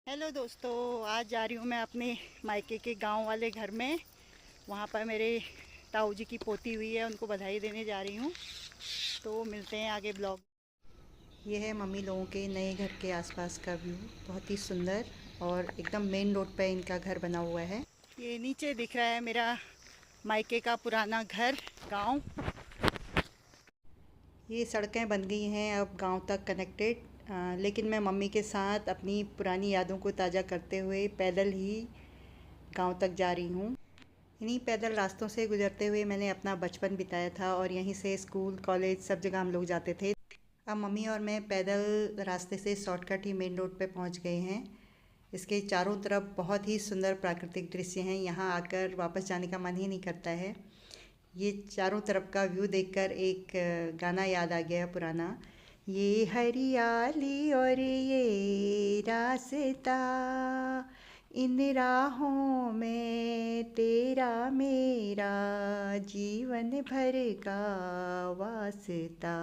Hello दोस्तों, आज जा रही हूँ मैं अपने मायके के गांव वाले घर में। वहाँ पर मेरे ताऊ जी की पोती हुई है, उनको बधाई देने जा रही हूँ। तो मिलते हैं आगे ब्लॉग। ये है मम्मी लोगों के नए घर के आसपास का व्यू। बहुत ही सुंदर और एकदम मेन रोड पे इनका घर बना हुआ है। ये नीचे दिख रहा है मेरा मायके का पुराना घर, गांव। ये सड़कें बन गई हैं अब गांव तक कनेक्टेड, लेकिन मैं मम्मी के साथ अपनी पुरानी यादों को ताज़ा करते हुए पैदल ही गांव तक जा रही हूँ। इन्हीं पैदल रास्तों से गुजरते हुए मैंने अपना बचपन बिताया था और यहीं से स्कूल कॉलेज सब जगह हम लोग जाते थे। अब मम्मी और मैं पैदल रास्ते से शॉर्टकट ही मेन रोड पे पहुँच गए हैं। इसके चारों तरफ बहुत ही सुंदर प्राकृतिक दृश्य हैं, यहाँ आकर वापस जाने का मन ही नहीं करता है। ये चारों तरफ का व्यू देखकर एक गाना याद आ गया पुराना। ये हरियाली और ये रास्ता, इन राहों में तेरा मेरा जीवन भर का वास्ता।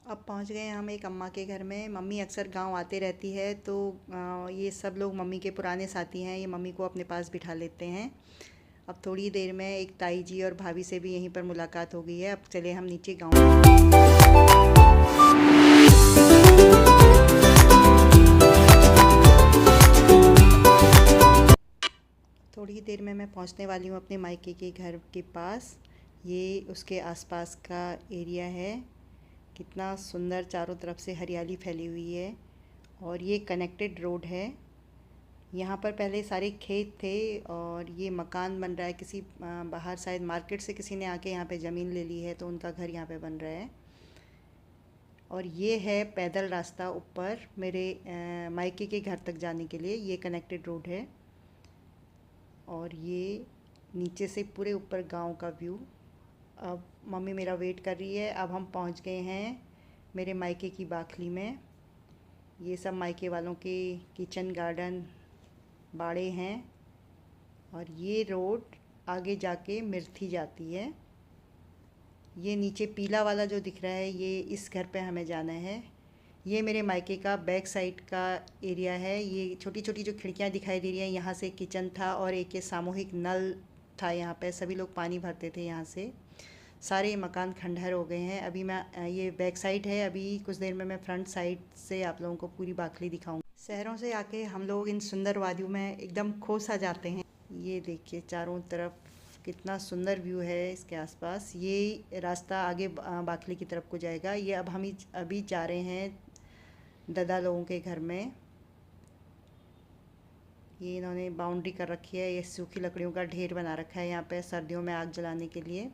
अब पहुंच गए हम एक अम्मा के घर में। मम्मी अक्सर गांव आते रहती है, तो ये सब लोग मम्मी के पुराने साथी हैं। ये मम्मी को अपने पास बिठा लेते हैं। अब थोड़ी देर में एक ताई जी और भाभी से भी यहीं पर मुलाकात हो गई है। अब चले हम नीचे गांव। थोड़ी देर में मैं पहुंचने वाली हूं अपने मायके के घर के पास। ये उसके आसपास का एरिया है। कितना सुंदर, चारों तरफ से हरियाली फैली हुई है और ये कनेक्टेड रोड है। यहाँ पर पहले सारे खेत थे और ये मकान बन रहा है। किसी बाहर शायद मार्केट से किसी ने आके यहाँ पे ज़मीन ले ली है, तो उनका घर यहाँ पे बन रहा है। और ये है पैदल रास्ता ऊपर मेरे मायके के घर तक जाने के लिए। ये कनेक्टेड रोड है और ये नीचे से पूरे ऊपर गांव का व्यू। अब मम्मी मेरा वेट कर रही है। अब हम पहुंच गए हैं मेरे मायके की बाखली में। ये सब मायके वालों के किचन गार्डन बाड़े हैं और ये रोड आगे जाके मिर्थी जाती है। ये नीचे पीला वाला जो दिख रहा है, ये इस घर पे हमें जाना है। ये मेरे मायके का बैक साइड का एरिया है। ये छोटी छोटी जो खिड़कियाँ दिखाई दे रही हैं, यहाँ से किचन था और एक ये सामूहिक नल था। यहाँ पे सभी लोग पानी भरते थे यहाँ से। सारे मकान खंडहर हो गए हैं। अभी मैं ये बैक साइड है, अभी कुछ देर में मैं फ्रंट साइड से आप लोगों को पूरी बाखली दिखाऊँ। शहरों से आके हम लोग इन सुंदर वादियों में एकदम खो सा जाते हैं। ये देखिए चारों तरफ कितना सुंदर व्यू है इसके आसपास। ये रास्ता आगे बाखली की तरफ को जाएगा। ये अब हम अभी जा रहे हैं दादा लोगों के घर में। ये इन्होंने बाउंड्री कर रखी है। ये सूखी लकड़ियों का ढेर बना रखा है यहाँ पे सर्दियों में आग जलाने के लिए,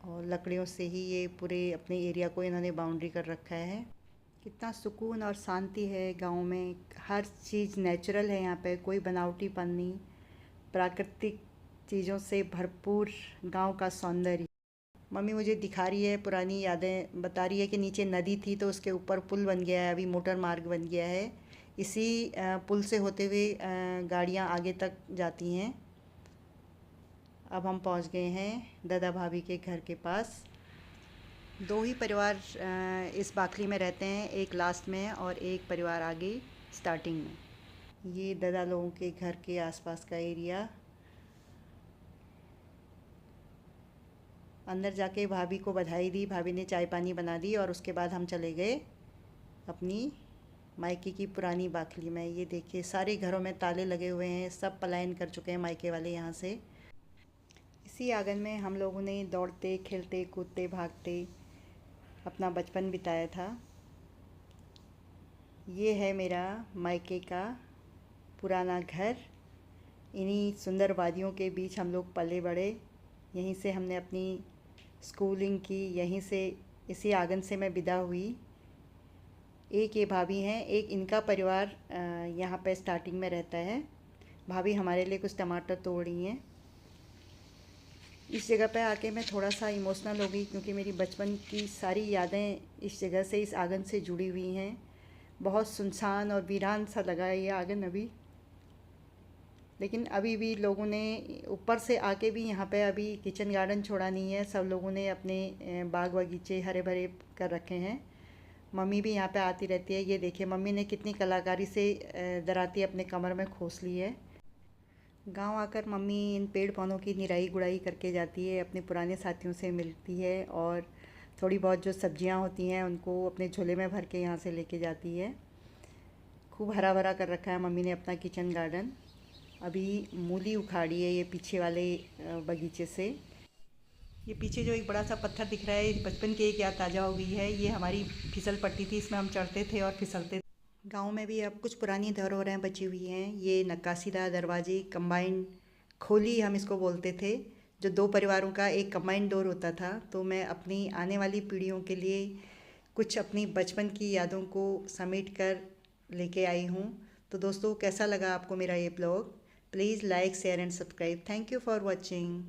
और लकड़ियों से ही ये पूरे अपने एरिया को इन्होंने बाउंड्री कर रखा है। कितना सुकून और शांति है गांव में। हर चीज़ नेचुरल है यहाँ पे, कोई बनावटीपन नहीं। प्राकृतिक चीज़ों से भरपूर गांव का सौंदर्य। मम्मी मुझे दिखा रही है पुरानी यादें, बता रही है कि नीचे नदी थी तो उसके ऊपर पुल बन गया है, अभी मोटर मार्ग बन गया है। इसी पुल से होते हुए गाड़ियाँ आगे तक जाती हैं। अब हम पहुंच गए हैं दादा भाभी के घर के पास। दो ही परिवार इस बाखली में रहते हैं, एक लास्ट में और एक परिवार आगे स्टार्टिंग में। ये दादा लोगों के घर के आसपास का एरिया। अंदर जाके भाभी को बधाई दी, भाभी ने चाय पानी बना दी और उसके बाद हम चले गए अपनी मायके की पुरानी बाखली में। ये देखिए सारे घरों में ताले लगे हुए हैं, सब पलायन कर चुके हैं मायके वाले यहाँ से। इसी आंगन में हम लोगों ने दौड़ते खेलते कूदते भागते अपना बचपन बिताया था। ये है मेरा मायके का पुराना घर। इन्हीं सुंदर वादियों के बीच हम लोग पले बड़े। यहीं से हमने अपनी स्कूलिंग की, यहीं से इसी आंगन से मैं विदा हुई। एक ये भाभी हैं, एक इनका परिवार यहाँ पे स्टार्टिंग में रहता है। भाभी हमारे लिए कुछ टमाटर तोड़ रही हैं। इस जगह पे आके मैं थोड़ा सा इमोशनल हो गई, क्योंकि मेरी बचपन की सारी यादें इस जगह से, इस आंगन से जुड़ी हुई हैं। बहुत सुनसान और वीरान सा लगा है ये आंगन अभी, लेकिन अभी भी लोगों ने ऊपर से आके भी यहाँ पे अभी किचन गार्डन छोड़ा नहीं है। सब लोगों ने अपने बाग बगीचे हरे भरे कर रखे हैं। मम्मी भी यहाँ पे आती रहती है। ये देखिए मम्मी ने कितनी कलाकारी से दराती अपने कमर में खोस ली है। गांव आकर मम्मी इन पेड़ पौधों की निराई गुड़ाई करके जाती है, अपने पुराने साथियों से मिलती है और थोड़ी बहुत जो सब्जियां होती हैं उनको अपने झोले में भर के यहाँ से लेके जाती है। खूब हरा भरा कर रखा है मम्मी ने अपना किचन गार्डन। अभी मूली उखाड़ी है ये पीछे वाले बगीचे से। ये पीछे जो एक बड़ा सा पत्थर दिख रहा है, बचपन की एक याद ताज़ा हो गई है। ये हमारी फिसल पट्टी थी, इसमें हम चढ़ते थे और फिसलते थे। गांव में भी अब कुछ पुरानी धरोहरें बची हुई हैं। ये नक्काशीदार दरवाजे, कंबाइंड खोली हम इसको बोलते थे, जो दो परिवारों का एक कंबाइंड डोर होता था। तो मैं अपनी आने वाली पीढ़ियों के लिए कुछ अपनी बचपन की यादों को समेट कर लेके आई हूँ। तो दोस्तों कैसा लगा आपको मेरा ये blog? Please like share and subscribe. Thank you for watching.